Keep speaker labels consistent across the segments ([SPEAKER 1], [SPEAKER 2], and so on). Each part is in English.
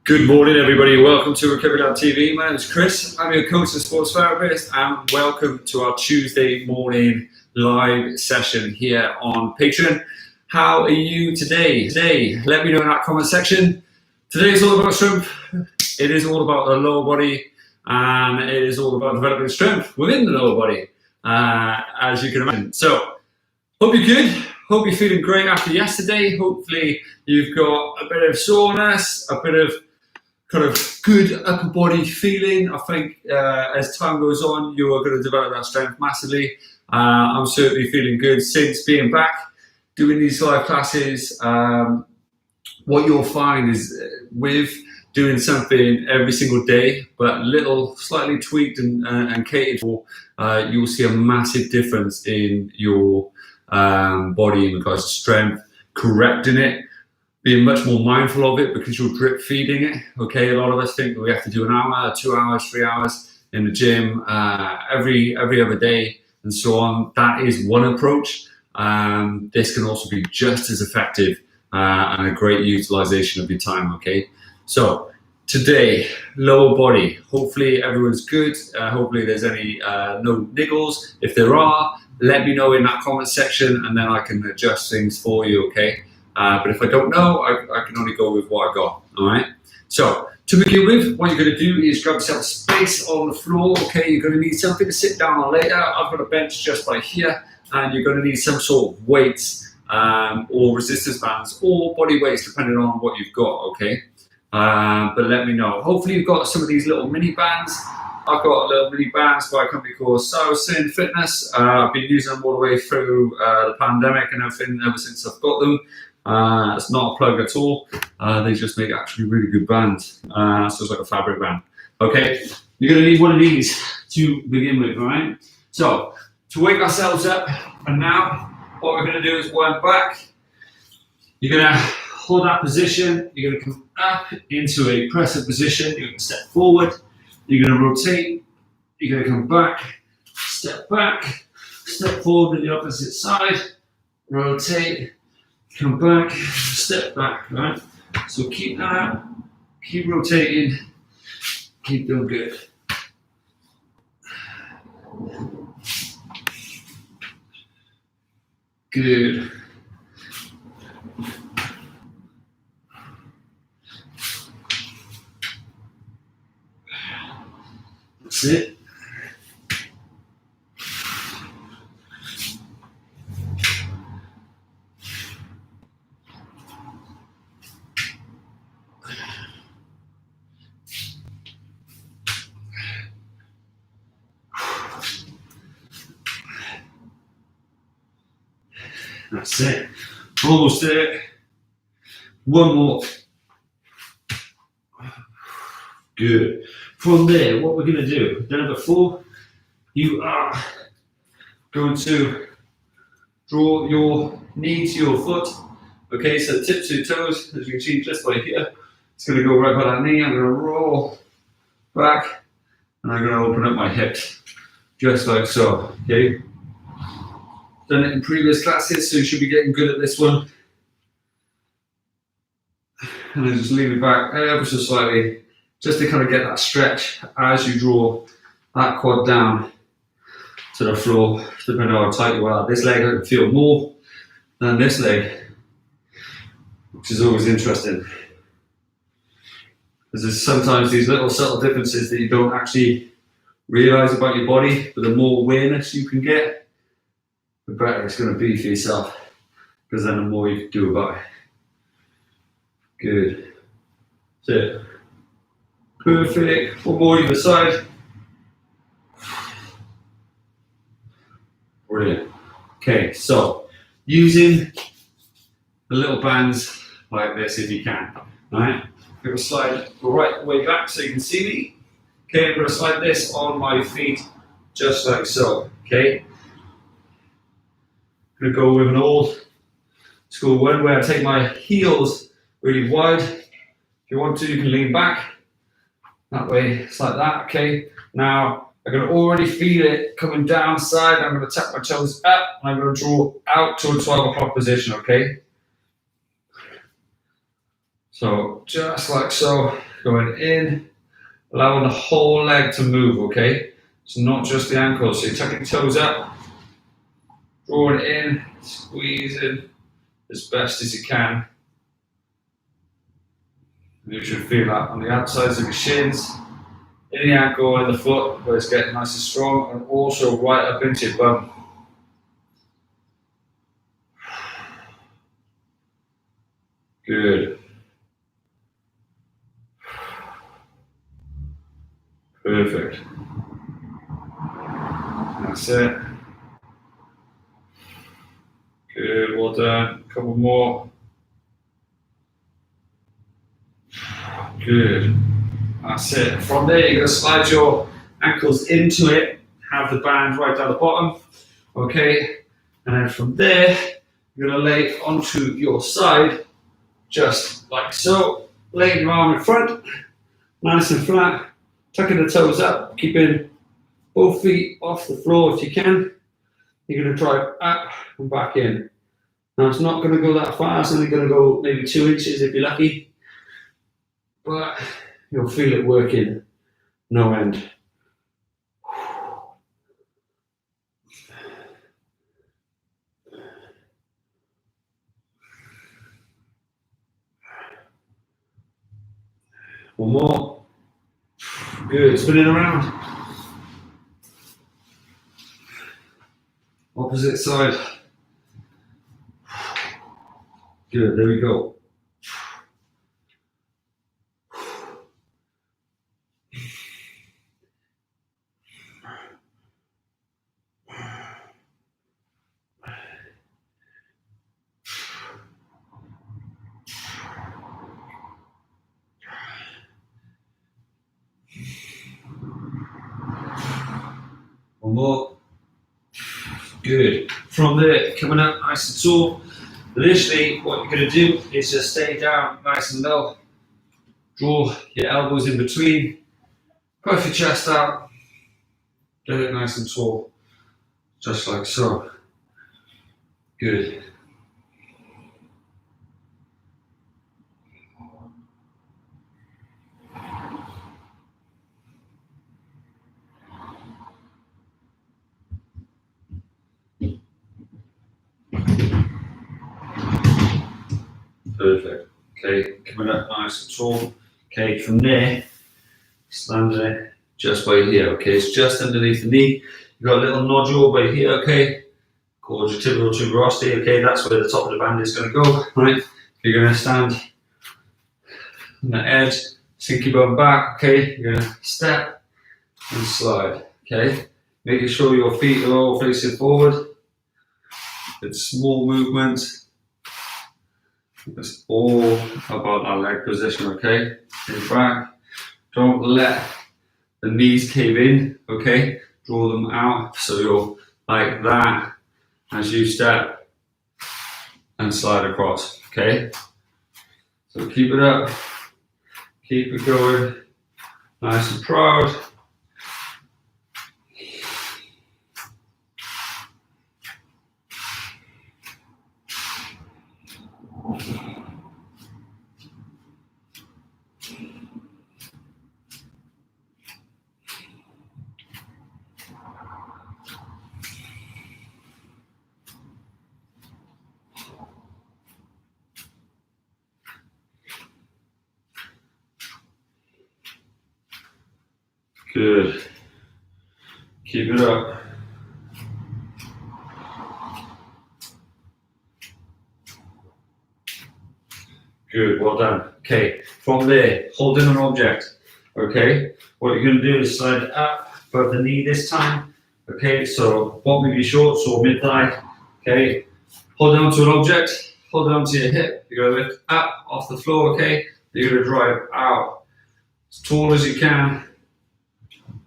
[SPEAKER 1] Good morning, everybody. Welcome to Recovery Lab TV. My name is Chris. I'm your coach and sports therapist, and welcome to our Tuesday morning live session here on Patreon. How are you today? Let me know in that comment section. Today is all about strength. It is all about the lower body, and it is all about developing strength within the lower body, as you can imagine. So, hope you're good. Hope you're feeling great after yesterday. Hopefully, you've got a bit of soreness, a bit of kind of good upper body feeling. I think as time goes on, you are going to develop that strength massively. I'm certainly feeling good since being back doing these live classes. What you'll find is with doing something every single day, but little slightly tweaked and catered for, you'll see a massive difference in your body in regards to strength, correcting it, being much more mindful of it because you're drip feeding it. Okay, a lot of us think that we have to do an hour, 2 hours, 3 hours in the gym every other day and so on. That is one approach. This can also be just as effective and a great utilization of your time. Okay, so today, lower body. Hopefully everyone's good. Hopefully there's any no niggles. If there are, let me know in that comment section and then I can adjust things for you. Okay. But if I don't know, I can only go with what I got, all right? So, to begin with, what you're going to do is grab yourself a space on the floor, okay? You're going to need something to sit down on later. I've got a bench just by here, and you're going to need some sort of weights or resistance bands or body weights, depending on what you've got, okay? But let me know. Hopefully you've got some of these little mini bands. I've got little mini bands by a company called Saracen Fitness. I've been using them all the way through the pandemic and everything ever since I've got them. It's not a plug at all. They just make actually really good bands. So it's like a fabric band. Okay, you're going to need one of these to begin with, all right? So to wake ourselves up, and now what we're going to do is wind back. You're going to hold that position. You're going to come up into a press-up position. You're going to step forward. You're going to rotate. You're going to come back, step forward to the opposite side, rotate. Come back, step back, right? So keep that, keep rotating, keep doing good. Good. That's it. That's it. Almost there. One more. Good. From there, what we're going to do, done it before, you are going to draw your knee to your foot. Okay, so tips to your toes, as you can see just by here. It's going to go right by that knee. I'm going to roll back and I'm going to open up my hips, just like so. Okay. Done it in previous classes, so you should be getting good at this one. And then just lean it back ever so slightly, just to kind of get that stretch as you draw that quad down to the floor, depending on how tight you are. This leg I can feel more than this leg, which is always interesting. Because there's sometimes these little subtle differences that you don't actually realize about your body, but the more awareness you can get, the better it's going to be for yourself, because then the more you can do about it. Good. That's it. Perfect. One more either side. Brilliant. Okay, so using the little bands like this if you can. Alright, I'm going to slide the right way back so you can see me. Okay, I'm going to slide this on my feet just like so. Okay. I'm going to go with an old school one where I take my heels really wide. If you want to, you can lean back. That way, it's like that, okay? Now, I can already feel it coming down side. I'm going to tap my toes up and I'm going to draw out to a 12 o'clock position, okay? So, just like so. going in, allowing the whole leg to move, okay? So not just the ankles. So you're tucking your toes up, drawing it in, squeezing as best as you can. You should feel that on the outsides of your shins, in the ankle and the foot, where it's getting nice and strong, and also right up into your bum. Good. Perfect. That's it. Good, well done. A couple more. Good. That's it. From there, you're going to slide your ankles into it, have the band right down the bottom. Okay. And then from there, you're going to lay onto your side, just like so. Laying your arm in front, nice and flat, tucking the toes up, keeping both feet off the floor if you can. You're going to drive up and back in. Now it's not going to go that far, it's only going to go maybe 2 inches if you're lucky, but you'll feel it working no end. One more. Good, spinning around. Opposite side. Good, there we go. One more. Good. From there, coming up nice and tall. Initially, what you're going to do is just stay down nice and low. Draw your elbows in between. Puff your chest out. Get it nice and tall. Just like so. Good. Perfect. Okay, coming up nice and tall. Okay, from there, standing it just by here. Okay, it's just underneath the knee. You've got a little nodule by here, okay, called your tibial tuberosity. Okay, that's where the top of the band is going to go, right? You're going to stand on the edge, sink your bum back, okay? You're going to step and slide, okay? Making sure your feet are all facing forward. It's small movements. It's all about our leg position, okay? In back. Don't let the knees cave in, okay? Draw them out so you're like that as you step and slide across, okay? So keep it up, keep it going, nice and proud. Good. Keep it up. Good, well done. Okay, from there, holding an object. Okay, what you're going to do is slide up above the knee this time. Okay, so bottom of your shorts or mid thigh. Okay, hold on to an object, hold on to your hip. You're going to lift up off the floor, okay? You're going to drive out as tall as you can,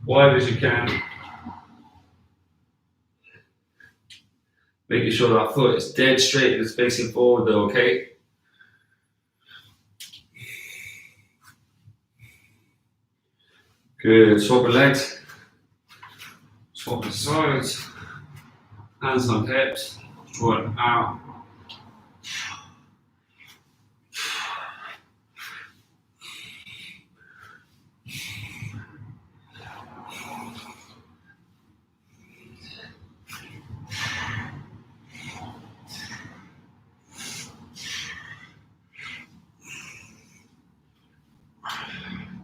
[SPEAKER 1] wide as you can. Making sure that foot is dead straight and it's facing forward though, okay? Good, swap the legs, swap the sides, hands on hips, draw it out.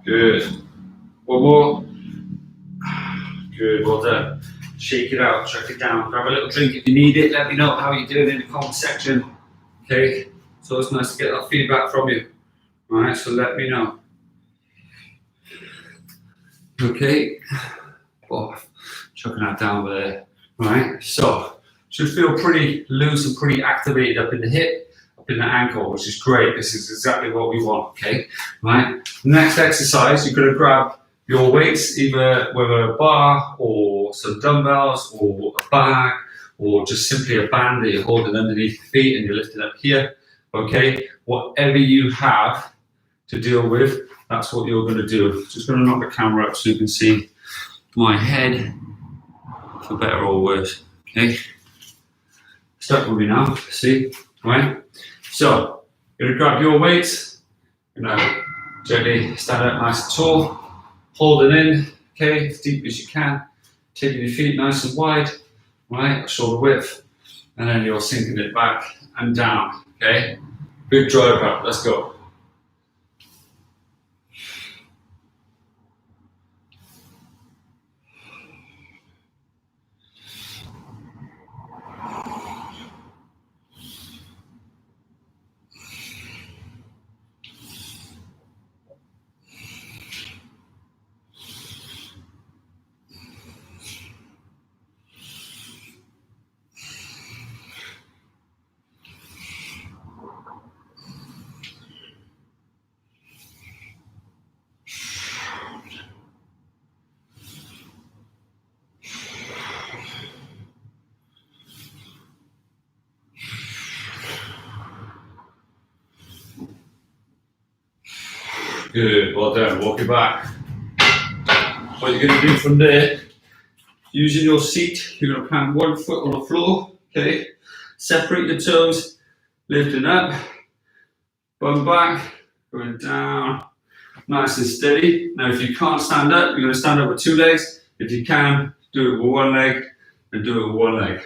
[SPEAKER 1] Good. One more. Good, well done. Shake it out, chuck it down, grab a little drink if you need it. Let me know how you're doing in the comment section. Okay, so it's nice to get that feedback from you. All right, so let me know. Okay, oh, chucking that down there. All right, so should feel pretty loose and pretty activated up in the hip, up in the ankle, which is great. This is exactly what we want. Okay, all right. Next exercise, you're gonna grab your weights, either with a bar or some dumbbells or a bag or just simply a band that you're holding underneath your feet and you're lifting up here. Okay, whatever you have to deal with, that's what you're going to do. Just going to knock the camera up so you can see my head, for better or worse. Okay, stuck with me now. See, right? So you're going to grab your weights. You're going to gently stand up nice and tall. Hold it in, okay, as deep as you can. Taking your feet nice and wide, right, shoulder width, and then you're sinking it back and down, okay? Big drive up, let's go. Good, well done, walk it back. What you're going to do from there, using your seat, you're going to plant one foot on the floor, okay? Separate your toes, lifting up, bum back, going down, nice and steady. Now if you can't stand up, you're going to stand up with two legs. If you can, do it with one leg and do it with one leg.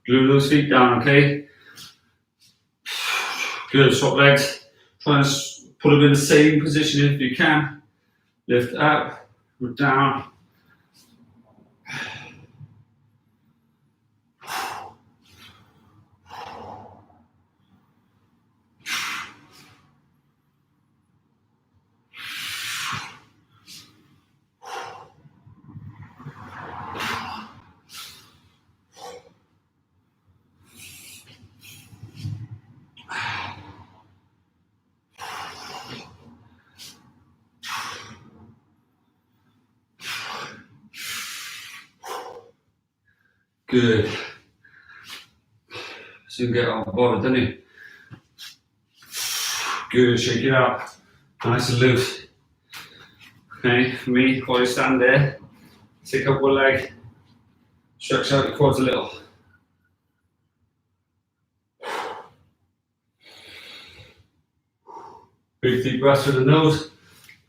[SPEAKER 1] Glue those feet down, okay? Good, swap legs. Try and put them in the same position if you can. Lift up, go down. Good. So you get on board, don't you? Good, shake it up. Nice and loose. Okay, for me, while you stand there, take up one leg, stretch out the quads a little. Big deep breath through the nose,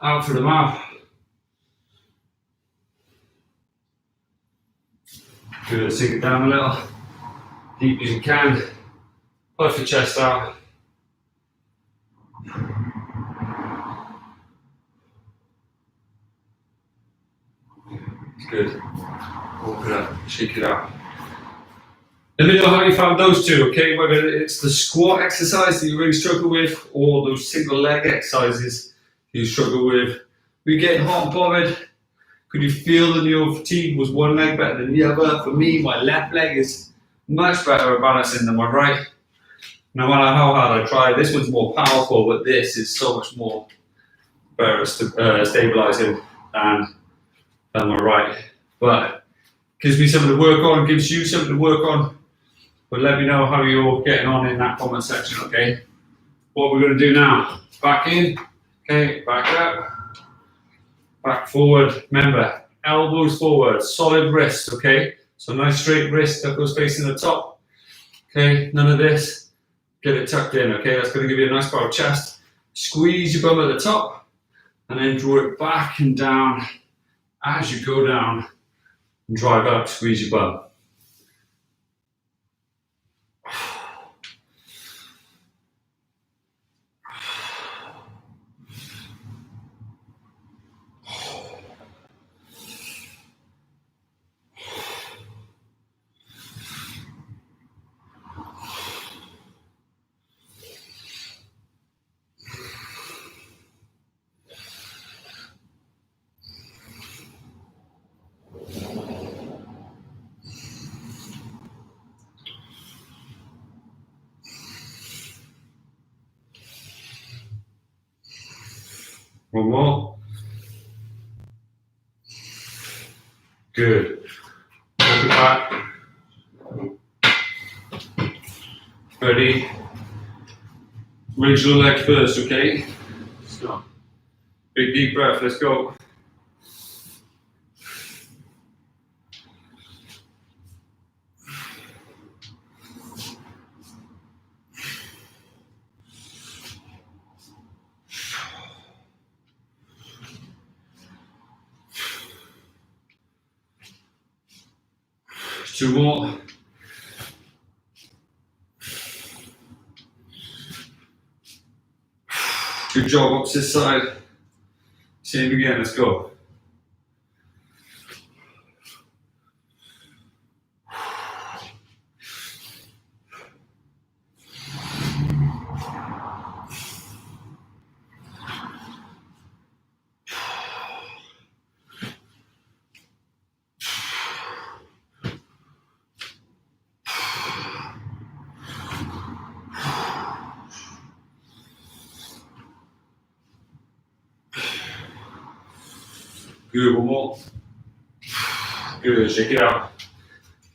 [SPEAKER 1] out through the mouth. Good, sink it down a little, deep as you can. Puff your chest out. Good. Open it up, shake it out. Let me know how you found those two, okay? Whether it's the squat exercise that you really struggle with or those single leg exercises you struggle with. Were you getting hot and bothered? Could you feel that your fatigue was one leg better than the other? For me, my left leg is much better at balancing than my right. No matter how hard I try, this one's more powerful, but this is so much more better at stabilizing than my right. But gives me something to work on, gives you something to work on. But let me know how you're getting on in that comment section, okay? What we're going to do now, back in, okay, back up. Back forward, remember, elbows forward, solid wrist, okay? So nice straight wrist that goes facing the top. Okay, none of this. Get it tucked in, okay? That's going to give you a nice power of chest. Squeeze your bum at the top and then draw it back and down as you go down and drive up, squeeze your bum. One more. Good. Walk it back. Ready? Raise your leg first, okay? Stop. Big deep breath, let's go. Two more. Good job, opposite side. Same again, let's go. Good, one more. Good, shake it out.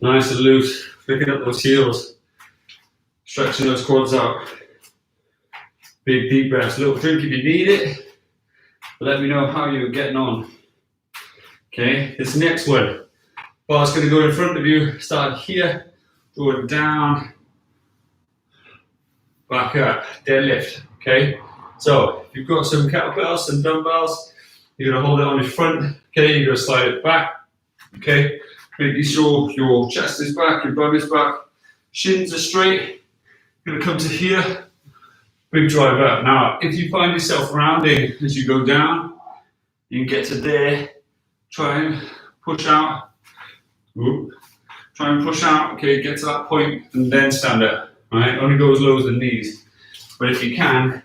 [SPEAKER 1] Nice and loose, picking up those heels. Stretching those quads out. Big deep breaths, little drink if you need it. Let me know how you're getting on. Okay, this next one. Bar's gonna go in front of you, start here, going down, back up, deadlift, okay? So, if you've got some kettlebells and dumbbells, you're gonna hold it on your front, okay? You're gonna slide it back, okay? Making sure your chest is back, your bum is back, shins are straight. You're gonna come to here, big drive up. Now, if you find yourself rounding as you go down, you can get to there, try and push out. Ooh. Try and push out, okay, get to that point and then stand up, right? Only go as low as the knees. But if you can,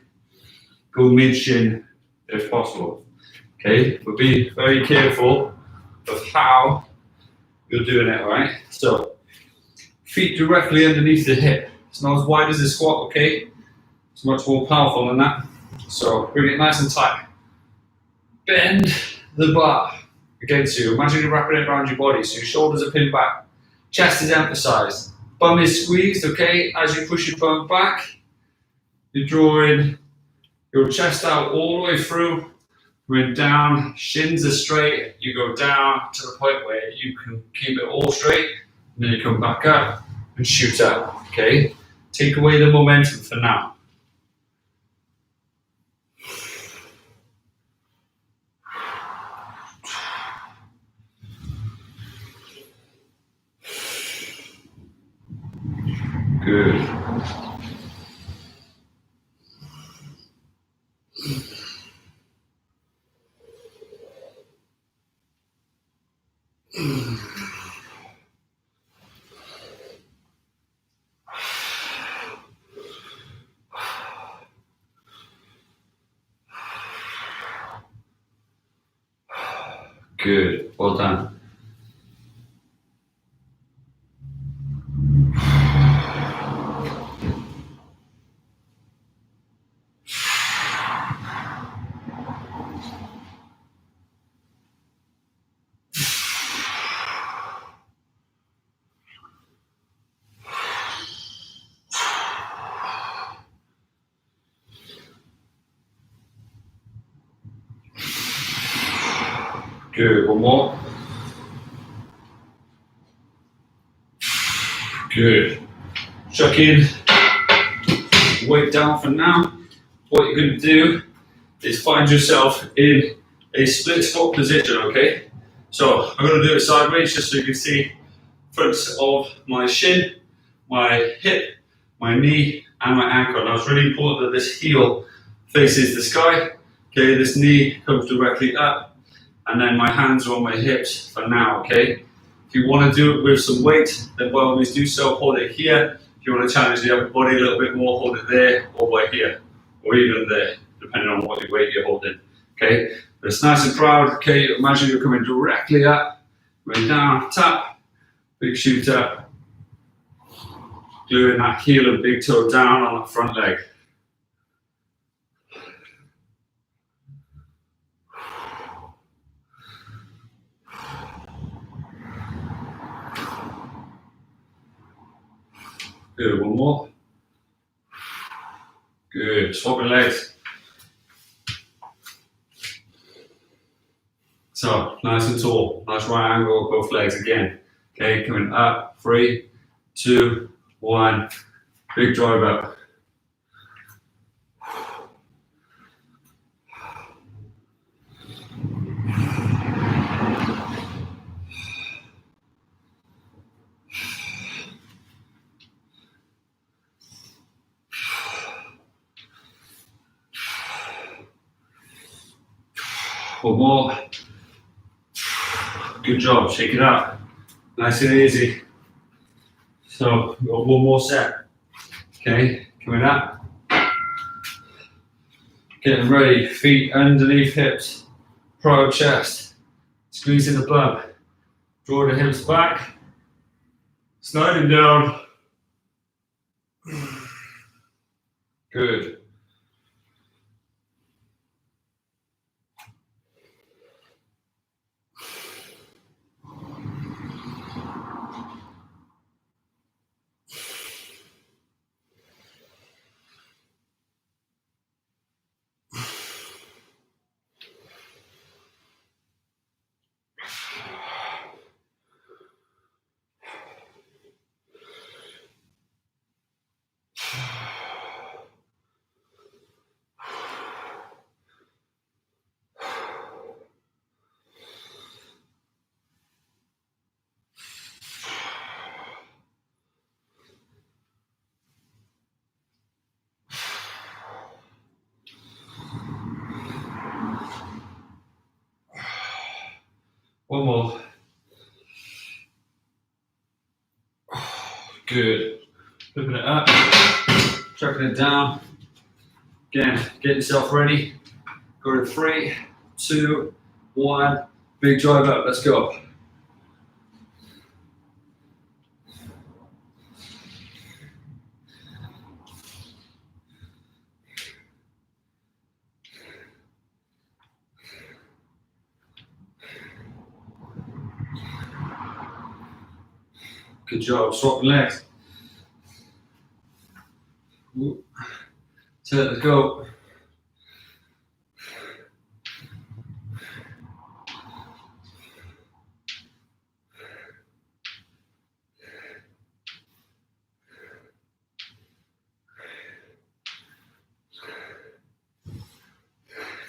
[SPEAKER 1] go mid-shin if possible, okay? But be very careful of how you're doing it, right? So, feet directly underneath the hip. It's not as wide as the squat, okay? It's much more powerful than that. So, bring it nice and tight. Bend the bar against you. Imagine you're wrapping it around your body, so your shoulders are pinned back. Chest is emphasized. Bum is squeezed, okay? As you push your bum back, you're drawing your chest out all the way through. We're down, shins are straight. You go down to the point where you can keep it all straight, and then you come back up and shoot up, okay? Take away the momentum for now. Good. Good. Well done. Good. One more. Good. chuck in, weight down for now. What you're going to do is find yourself in a split squat position, okay? So I'm going to do it sideways just so you can see fronts of my shin, my hip, my knee, and my ankle. Now it's really important that this heel faces the sky, okay? This knee comes directly up, and then my hands are on my hips for now, okay? If you want to do it with some weight, then by all means do so. Hold it here. If you want to challenge the upper body a little bit more, hold it there, or by here, or even there, depending on what weight you're holding, okay? But it's nice and proud, okay? Imagine you're coming directly up, going down, tap, big shoot up, gluing that heel and big toe down on that front leg. Good, one more. Good, swap your legs. So, nice and tall, nice right angle, both legs again. Okay, coming up, 3, 2, 1, big drive up. One more. Good job, shake it up. Nice and easy. So, we've got one more set. Okay, coming up. Getting ready, feet underneath hips, proud chest, squeezing the bum. Draw the hips back, sliding down. Good. One more. Good. Flipping it up, chucking it down. Again, get yourself ready. Go to 3, 2, 1. Big drive up. Let's go. Good job. Swap the legs. Turn it, go.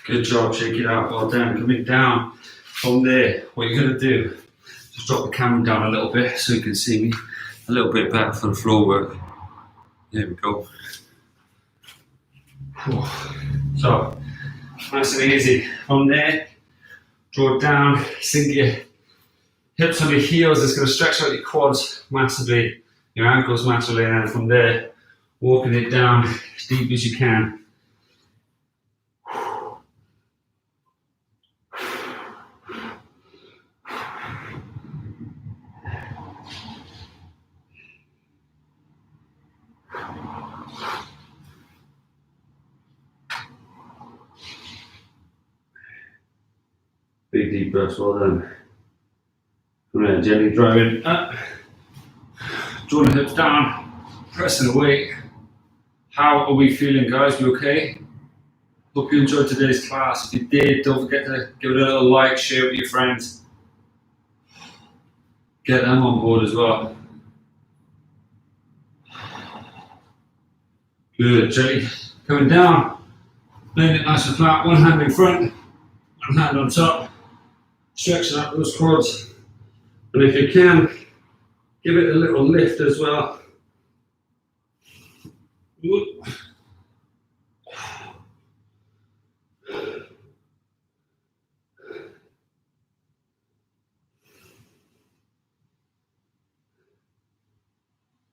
[SPEAKER 1] Good job, shake it out, well done. Coming down from there, what you're going to do, just drop the camera down a little bit so you can see me a little bit better for the floor work. There we go. So, nice and easy. From there, draw it down, sink your hips on your heels. It's going to stretch out your quads massively, your ankles massively, and then from there, walking it down as deep as you can. Big deep breaths, well done. From there, gently driving up, draw the hips down, pressing the weight. How are we feeling, guys? We okay? Hope you enjoyed today's class. If you did, don't forget to give it a little like, share it with your friends. Get them on board as well. Good, gently coming down, laying it nice and flat, one hand in front, one hand on top, stretching out those quads. And if you can, give it a little lift as well.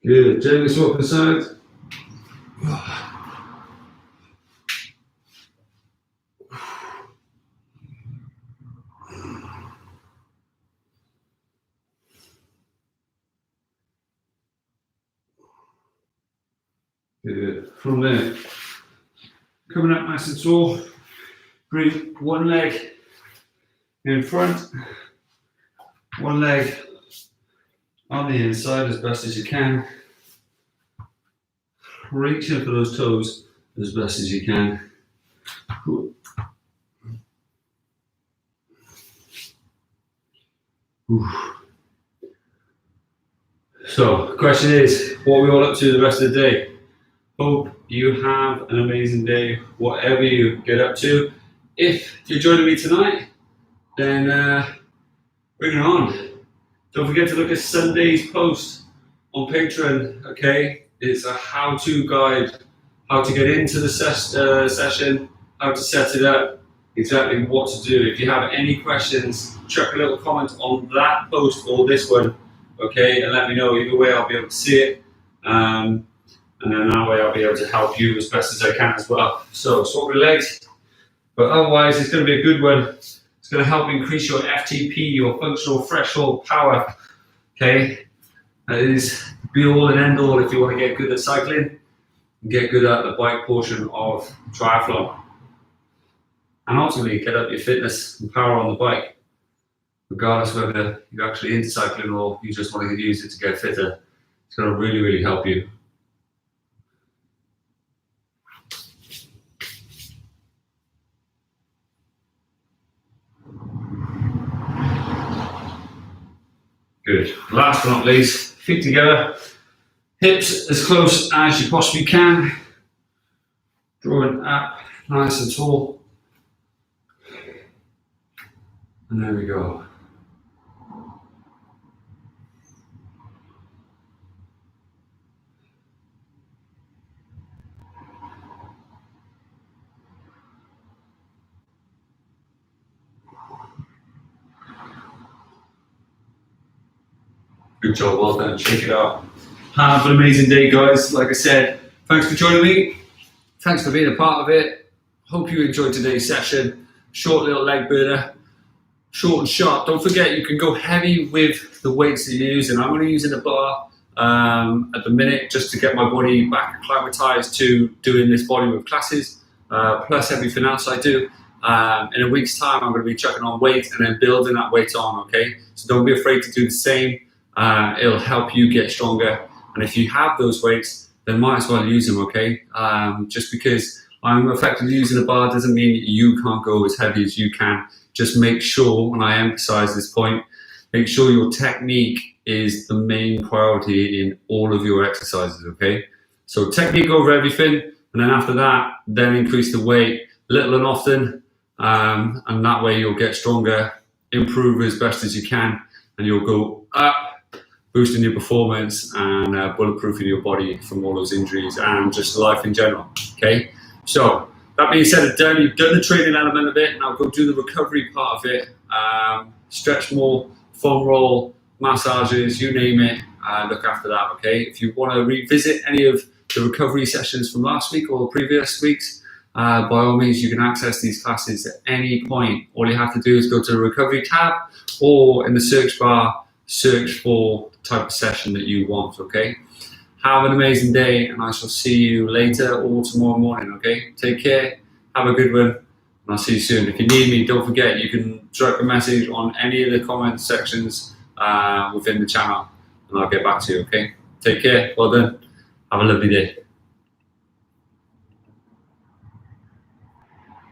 [SPEAKER 1] Good, gently swap aside. Good. From there, coming up nice and tall, bring one leg in front, one leg on the inside as best as you can. Reach in for those toes as best as you can. So, the question is, what are we all up to the rest of the day? Hope you have an amazing day, whatever you get up to. If you're joining me tonight, then bring it on. Don't forget to look at Sunday's post on Patreon, okay? It's a how-to guide, how to get into the session, how to set it up, exactly what to do. If you have any questions, chuck a little comment on that post or this one, okay? And let me know. Either way, I'll be able to see it. And then that way I'll be able to help you as best as I can as well. So swap your legs, but otherwise it's going to be a good one. It's going to help increase your FTP, your functional threshold power, okay? That is be all and end all if you want to get good at cycling and get good at the bike portion of triathlon. And ultimately get up your fitness and power on the bike, regardless whether you're actually into cycling or you just want to use it to get fitter. It's going to really, really help you. Good. Last but not least, feet together, hips as close as you possibly can. Drawing up nice and tall. And there we go. Good job, well done, shake it out. Have an amazing day, guys. Like I said, thanks for joining me. Thanks for being a part of it. Hope you enjoyed today's session. Short little leg burner, short and sharp. Don't forget, you can go heavy with the weights that you're using. I'm only using a bar at the minute just to get my body back acclimatized to doing this volume of classes, plus everything else I do. In a week's time, I'm going to be chucking on weight and then building that weight on, okay? So don't be afraid to do the same. It'll help you get stronger, and if you have those weights, then might as well use them, okay? Just because I'm effectively using a bar doesn't mean you can't go as heavy as you can. Just make sure, and I emphasize this point, make sure your technique is the main priority in all of your exercises, okay? So technique over everything, and then after that, then increase the weight little and often, and that way you'll get stronger, improve as best as you can, and you'll go up, boosting your performance and bulletproofing your body from all those injuries and just life in general, okay? So, that being said and done, you've done the training element of it, now go do the recovery part of it. Stretch more, foam roll, massages, you name it, look after that, okay? If you want to revisit any of the recovery sessions from last week or previous weeks, by all means, you can access these classes at any point. All you have to do is go to the recovery tab or in the search bar, search for the type of session that you want, okay? Have an amazing day, and I shall see you later or tomorrow morning, okay? Take care, have a good one, and I'll see you soon. If you need me, don't forget, you can drop a message on any of the comment sections within the channel, and I'll get back to you, okay? Take care, well done, have a lovely day.